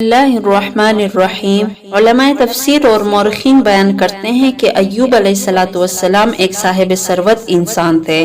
बिस्मिल्लाहिर्रहमानिर्रहीम। उलमाए तफसीर और मौरखीन बयान करते हैं कि अय्यूब अलैहिस्सलाम एक साहिब सरवत इंसान थे।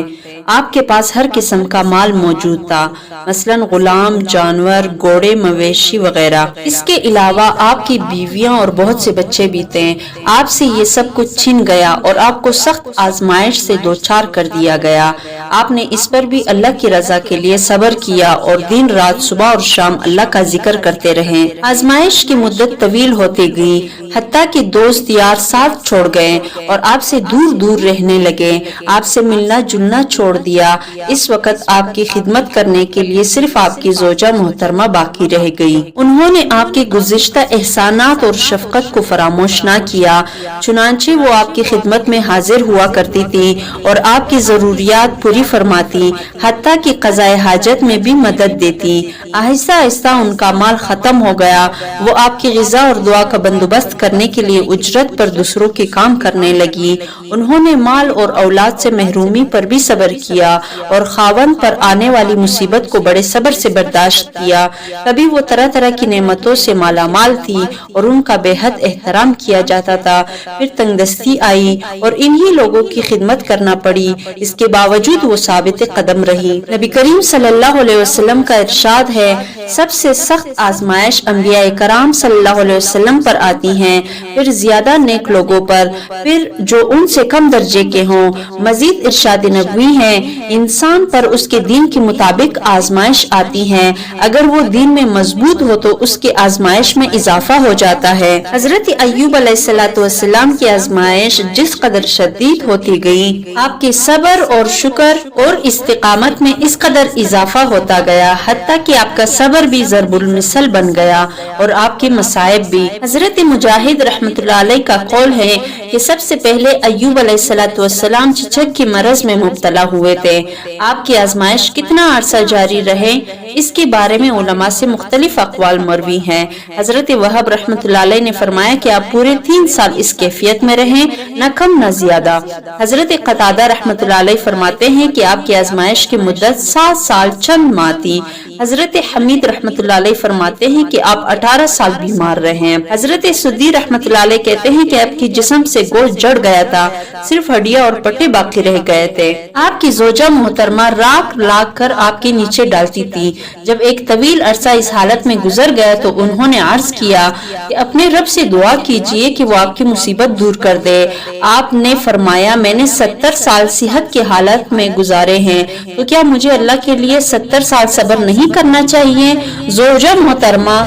आपके पास हर किस्म का माल मौजूद था, मसलन गुलाम, जानवर, घोड़े, मवेशी वगैरह। इसके अलावा आपकी बीवियां और बहुत से बच्चे भी थे। आपसे ये सब कुछ छिन गया और आपको सख्त आजमाइश से दो चार कर दिया गया। आपने इस पर भी अल्लाह की रजा के लिए सब्र किया और दिन रात सुबह और शाम अल्लाह का जिक्र करते रहे। आजमाइश की मुद्दत तवील होती गई, हत्ता कि दोस्त यार साथ छोड़ गए और आपसे दूर दूर रहने लगे, आपसे मिलना जुलना छोड़ दिया। इस वक्त आपकी खिदमत करने के लिए सिर्फ आपकी जोजा मोहतरमा बाकी रह गई। उन्होंने आपके गुज़िश्ता एहसानात और शफकत को फरामोश न किया, चुनांचे वो आपकी खिदमत में हाजिर हुआ करती थी और आपकी जरूरियात पूरी फरमाती, हत्ता कि क़ज़ाए हाजत में भी मदद देती। आहिस्ता आहिस्ता उनका माल खत्म हो गया। वो आपकी ग़िज़ा और दुआ का बंदोबस्त करने के लिए उजरत पर दूसरों के काम करने लगी। उन्होंने माल और औलाद से महरूमी पर भी सब्र किया और खावन पर आने वाली मुसीबत को बड़े सब्र से बर्दाश्त किया। कभी वो तरह तरह की नेमतों से मालामाल थी और उनका बेहद एहतराम किया जाता था। फिर तंगदस्ती आई और इन्हीं लोगों की खिदमत करना पड़ी। इसके बावजूद वो साबित कदम रही। नबी करीम सल्लल्लाहु अलैहि वसल्लम का इरशाद है, सबसे सख्त आजमाइश अंबिया कराम सल्लल्लाहु अलैहि वसल्लम पर आती हैं, फिर ज्यादा नेक लोगों पर, फिर जो उनसे कम दर्जे के हों। मजीद इरशाद नबवी है, इंसान पर उसके दीन के मुताबिक आजमाइश आती है। अगर वो दीन में मजबूत हो तो उसके आजमाइश में इजाफा हो जाता है। हजरत अय्यूब अलैहिस्सलाम की आजमाइश जिस कदर शदीद होती गई, आपके सब्र और शुक्र और इस्तिकामत में इस कदर इजाफा होता गया, हत्ता कि आपका सब्र भी ज़रबुल मिसल बन गया और आपके मसाइब भी। हजरत मुजाहिद रहमतुल्लाह अलैह का कौल है कि सबसे पहले अय्यूब अलैहिस्सलाम चिचक की मरज में मुब्तला हुए थे। आपकी आजमाइश कितना अरसा जारी रहे, इसके बारे में उलमा से मुख्तलिफ अक़वाल मरवी हैं। हजरत वहब रहमतुल्लाह अलैह ने फरमाया कि आप पूरे 3 साल इस कैफियत में रहे, न कम न ज्यादा। हजरत क़तादा रहमतुल्लाह अलैह फरमाते हैं कि आपकी आजमाइश की मुद्दत 7 साल चंद माह थी। हजरत हमीद रहमतुल्लाह अलैह फरमाते हैं कि आप 18 साल बीमार रहे। हजरत सुद्दी रहमतुल्लाह अलैह कहते हैं कि आपकी जिस्म से गोश्त जड़ गया था, सिर्फ हड्डियां और पट्टे बाकी रह गए थे। आपकी जोजा मोहतरमा राख लाग कर आपके नीचे डालती थी। जब एक तवील अरसा इस हालत में गुजर गया तो उन्होंने अर्ज किया कि अपने रब से दुआ कीजिए कि वो आपकी मुसीबत दूर कर दे। आपने फरमाया, मैंने 70 साल सेहत की हालत में गुजारे हैं, तो क्या मुझे अल्लाह के लिए 70 साल सब्र नहीं करना चाहिए? जोजा मोहतरमा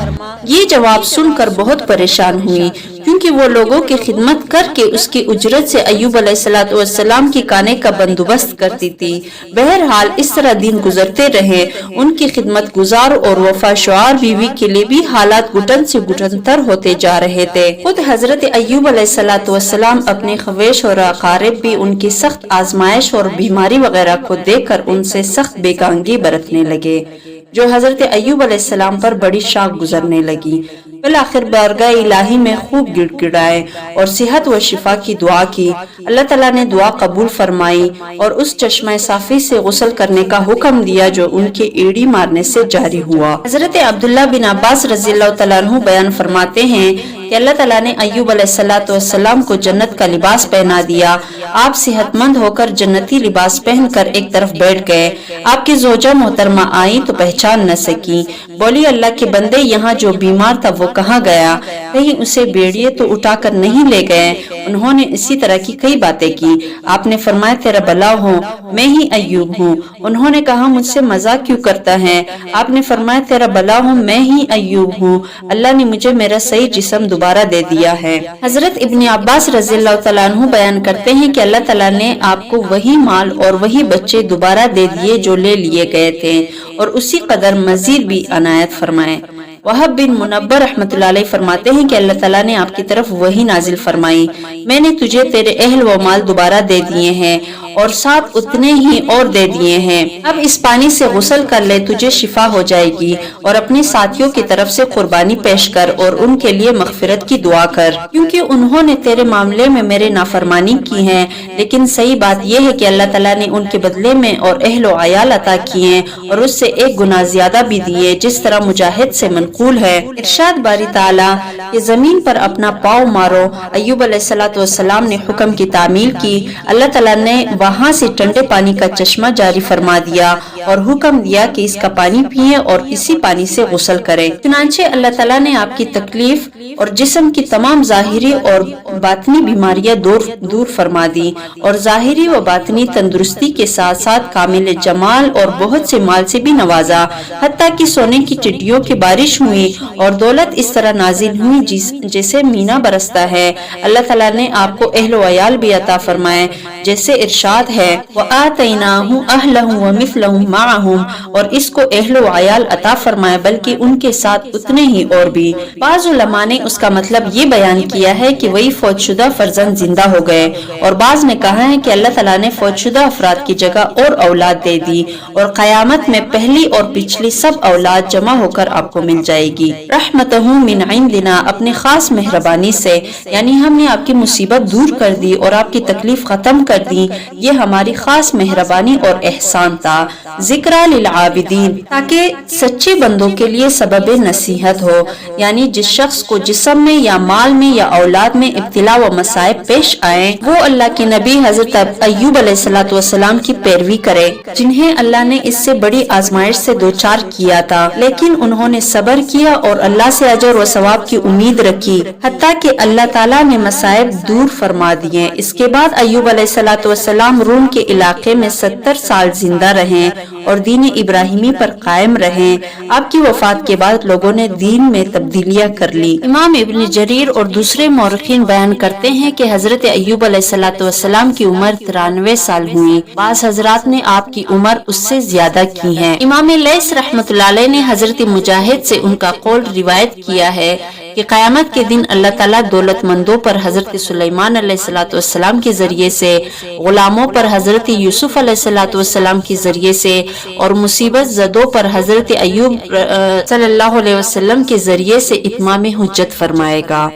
ये जवाब सुनकर बहुत परेशान हुई, क्योंकि वो लोगों की खिदमत करके उसकी उजरत से अय्यूब अलैहिस्सलाम की खाने का बंदोबस्त करती थी। बहरहाल इस तरह दिन गुजरते रहे। उनकी खिदमत गुजार और वफाशुआर बीवी के लिए भी हालात घुटन से घुटनतर होते जा रहे थे। खुद हजरत अय्यूब अलैहिस्सलाम अपने खवेश और अकारिब भी उनकी सख्त आजमाइश और बीमारी वगैरह को देखकर उनसे सख्त बेगांगी बरतने लगे, जो हजरत अय्यूब अलैहिस्सलाम पर बड़ी शाख गुजरने लगी। फिर आखिर बारगाह इलाही में खूब गिड़गिड़ाए और सेहत व शिफा की दुआ की। अल्लाह ताला ने दुआ कबूल फरमाई और उस चश्मा साफी से गुस्ल करने का हुक्म दिया जो उनके एड़ी मारने से जारी हुआ। हजरत अब्दुल्लाह बिन अब्बास रज़ियल्लाहु तआला अन्हु बयान फरमाते हैं कि अल्लाह ताला ने अय्यूब अलैहिस्सलाम को जन्नत का लिबास पहना दिया। आप सेहतमंद होकर जन्नती लिबास पहनकर एक तरफ बैठ गए। आपकी जोजा मोहतरमा आई तो पहचान न सकी। बोली, अल्लाह के बंदे, यहाँ जो बीमार था वो कहाँ गया? कहीं उसे बेड़िए तो उठाकर नहीं ले गए? उन्होंने इसी तरह की कई बातें की। आपने फरमाया, तेरा भला हो, मैं ही अय्यूब हूँ। उन्होंने कहा, मुझसे मजाक क्यों करता है? आपने फरमाया, तेरा भला हो, मैं ही अय्यूब हूँ। अल्लाह ने मुझे मेरा सही जिस्म दोबारा दे दिया है। हजरत इब्न अब्बास रज़ियल्लाहु तआला अन्हु बयान करते हैं कि अल्लाह ताला ने आपको वही माल और वही बच्चे दोबारा दे दिए जो ले लिए गए थे और उसी कदर मजीद भी अनायत फरमाए। वहब बिन मुनब्बर रहमतुल्लाह अलैह फरमाते हैं कि अल्लाह ताला ने आपकी तरफ वही नाजिल फरमाई, मैंने तुझे तेरे अहल व माल दोबारा दे दिए हैं اور ساتھ اتنے ہی اور دے دیے ہیں۔ اب اس پانی سے غسل کر لے، تجھے شفا ہو جائے گی، اور اپنے ساتھیوں کی طرف سے قربانی پیش کر اور ان کے لیے مغفرت کی دعا کر، کیونکہ انہوں نے تیرے معاملے میں میرے نافرمانی کی ہے۔ لیکن صحیح بات یہ ہے کہ اللہ تعالیٰ نے ان کے بدلے میں اور اہل و عیال عطا کیے اور اس سے ایک گناہ زیادہ بھی دیے، جس طرح مجاہد سے منقول ہے۔ ارشاد باری تعالیٰ کہ زمین پر اپنا پاؤں مارو۔ ایوب علیہ السلام نے حکم کی تعمیل کی، اللہ تعالیٰ نے وہاں سے ٹھنڈے پانی کا چشمہ جاری فرما دیا اور حکم دیا کہ اس کا پانی پیئے اور اسی پانی سے غسل کرے۔ چنانچہ اللہ تعالیٰ نے آپ کی تکلیف اور جسم کی تمام ظاہری اور باطنی بیماریاں دور فرما دی، اور ظاہری و باطنی تندرستی کے ساتھ ساتھ کامل جمال اور بہت سے مال سے بھی نوازا، حتیٰ کہ سونے کی چٹیوں کی بارش ہوئی اور دولت اس طرح نازل ہوئی جیسے مینا برستا ہے۔ اللہ تعالیٰ نے آپ کو اہل و عیال بھی عطا فرمائے، جیسے ارشاد ہے وَآتَيْنَاهُ أَهْلَهُ وَمِثْلَهُمْ مَعَهُمْ، اور اس کو اہل و عیال عطا فرمائے بلکہ ان کے ساتھ اتنے ہی اور بھی۔ بعض علماء نے اس کا مطلب یہ بیان کیا ہے کہ وہی فوت شدہ فرزند زندہ ہو گئے، اور بعض نے کہا ہے کہ اللہ تعالیٰ نے فوت شدہ افراد کی جگہ اور اولاد دے دی، اور قیامت میں پہلی اور پچھلی سب اولاد جمع ہو کر آپ کو مل جائے گی۔ رحمتہ من عندنا، اپنے خاص مہربانی سے، یعنی ہم نے آپ کی مصیبت دور کر دی اور آپ کی تکلیف ختم کر دی، یہ ہماری خاص مہربانی اور احسان تھا۔ ذکر للعابدین، تاکہ سچے بندوں کے لیے سبب نصیحت ہو، یعنی جس شخص کو جسم میں یا مال میں یا اولاد میں ابتلا و مصائب پیش آئیں، وہ اللہ کے نبی حضرت ایوب علیہ السلام کی پیروی کرے، جنہیں اللہ نے اس سے بڑی آزمائش سے دوچار کیا تھا، لیکن انہوں نے صبر کیا اور اللہ سے اجر و ثواب کی امید رکھی، حتیٰ کہ اللہ تعالیٰ نے مصائب دور فرما دیے۔ اس کے بعد ایوب علیہ السلام روم کے علاقے میں 70 سال زندہ رہے اور دین ابراہیمی پر قائم رہے۔ آپ کی وفات کے بعد لوگوں نے دین میں تبدیلیاں کر لی۔ امام ابن جریر اور دوسرے مورخین بیان کرتے ہیں کہ حضرت ایوب علیہ السلام کی عمر 93 سال ہوئی، بعض حضرات نے آپ کی عمر اس سے زیادہ کی ہے۔ امام لیث رحمۃ اللہ علیہ نے حضرت مجاہد سے ان کا قول روایت کیا ہے کہ قیامت کے دن اللہ تعالیٰ دولت مندوں پر حضرت سلیمان علیہ السلام کے ذریعے سے، غلاموں پر حضرت یوسف علیہ السلام کے ذریعے سے، اور مصیبت زدوں پر حضرت ایوب صلی اللہ علیہ وسلم کے ذریعے سے اتمام حجت فرمائے گا۔